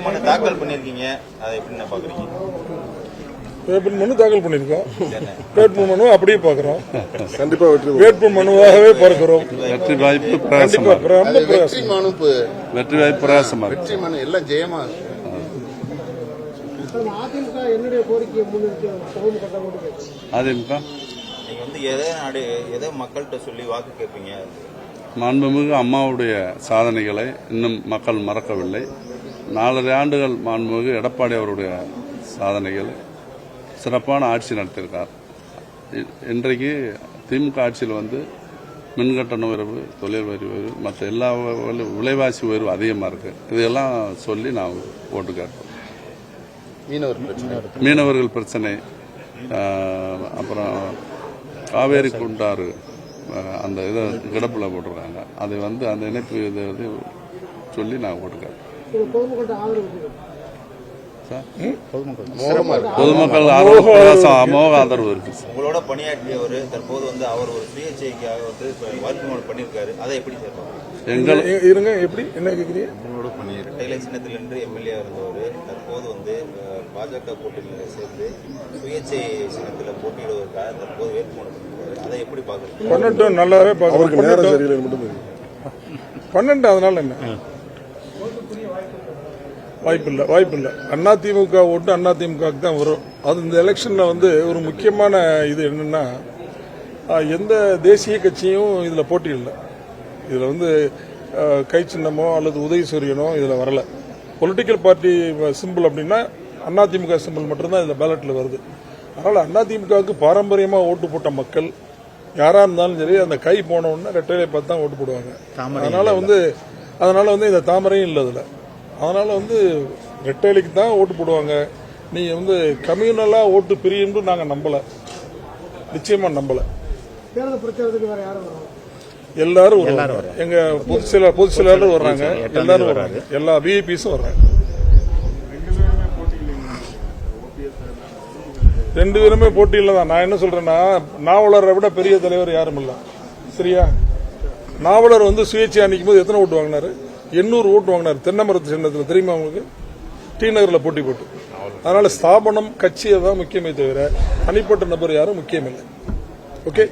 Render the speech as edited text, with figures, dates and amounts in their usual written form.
வேட்புமனு தாக்கல் பண்ணிருக்கீங்க, அதை எப்படி பாக்குறீங்க? வேட்புமனு தாக்கல் பண்ணிருக்கோம். வேட்புமனு அப்படியே பாக்குறோம். கண்டிப்பா வேட்புமனுவாகவே பார்க்கிறோம். வெற்றி வாய்ப்பு வெற்றி வாய்ப்பு பிரகாசமா வெற்றி மனு எல்லாம் ஜெயமா. அதிமுக நீங்க வந்து எதை மக்கள்கிட்ட சொல்லி வாக்கு கேட்பீங்க? மாண்புமிகு அம்மாவுடைய சாதனைகளை இன்னும் மக்கள் மறக்கவில்லை. 4.5 ஆண்டுகள் மாண்புமிகு எடப்பாடி அவருடைய சாதனைகள் சிறப்பான ஆட்சி நடத்தியிருக்கார். இன்றைக்கு திமுக ஆட்சியில் வந்து மின்கட்டண உயர்வு, தொழில் வரி உயர்வு, மற்ற எல்லா விலைவாசி உயர்வு அதிகமாக இருக்கு. இதெல்லாம் சொல்லி நான் ஓட்டு கேட்போம். மீனவர்கள் பிரச்சனை, அப்புறம் காவேரி குண்டாறு அந்த இதை கிடப்பில் போட்டிருக்காங்க. அதை வந்து அந்த இணைப்பு இதை சொல்லி நான் ஓட்டு கேட்பேன். பொதுமக்கள் அமோக ஆதரவு இருக்கு. உங்களோட பணியாற்றியவர் தற்போது வந்து அவர் ஒரு சுயேட்சைக்காக வந்து வாக்குமூலம் பண்ணியிருக்காரு. அதை எப்படி எங்கள் இருங்க எப்படி என்ன கேட்குறீங்க? உங்களோட பணியாற்றி சின்னத்திலிருந்து எம்எல்ஏ இருந்தவர் தற்போது வந்து பாஜக கூட்டணியில் சேர்ந்து சுயேட்சை சின்னத்தில் போட்டியிடுவதற்காக தற்போது வேட்புமனு பண்ணியிருக்காரு. அதை எப்படி பார்க்குறீங்க? பண்ணட்டும், நல்லாவே பார்க்குறோம். பண்ணட்டும், அதனால என்ன வாய்ப்பில்லை. அதிமுக ஓட்டு அதிமுகவுக்கு தான் வரும். அது இந்த எலெக்ஷன்ல வந்து ஒரு முக்கியமான இது என்னன்னா, எந்த தேசிய கட்சியும் இதுல போட்டி இல்லை. இதுல வந்து கை சின்னமோ அல்லது உதயசூரியனோ இதுல வரல. பொலிட்டிக்கல் பார்ட்டி சிம்பிள் அப்படின்னா அதிமுக சிம்பிள் மட்டும்தான் இதுல பேலட்ல வருது. அதனால அதிமுகவுக்கு பாரம்பரியமா ஓட்டு போட்ட மக்கள் யாரா இருந்தாலும் சரி, அந்த கை போன உடனே ரெட்டையிலை பார்த்து தான் ஓட்டு போடுவாங்க. அதனால வந்து இந்த தாமரையும் இல்லை அதுல. அதனால வந்து ரெட்டைலைக்கு தான் ஓட்டு போடுவாங்க. நீங்க வந்து கம்யூனலா ஓட்டு பிரியும் நாங்க நம்பல, நிச்சயமா நம்பல. எல்லாரும் வருவாங்க. எங்க பொதுச் செயலாளர் வர்றாங்க, எல்லாரும் வர்றாங்க, எல்லா விஐபிஸும் வர்றாங்க. 2 பேருமே போட்டியில தான். நான் என்ன சொல்றேன்னா, நாவலரை விட பெரிய தலைவர் யாரும் இல்ல. சரியா? நாவலர் வந்து சுயேட்சையா நிற்கும் போது எத்தனை ஓட்டு வாங்கினாரு? 800 ஓட்டு வாங்கினார் தென்னமரத்து சின்னத்தில். தெரியுமா உங்களுக்கு? டி நகரில் போட்டி போட்டு. அதனால ஸ்தாபனம் கட்சியை தான் முக்கியமே தவிர தனிப்பட்ட நபர் யாரும் முக்கியம் இல்லை. ஓகே.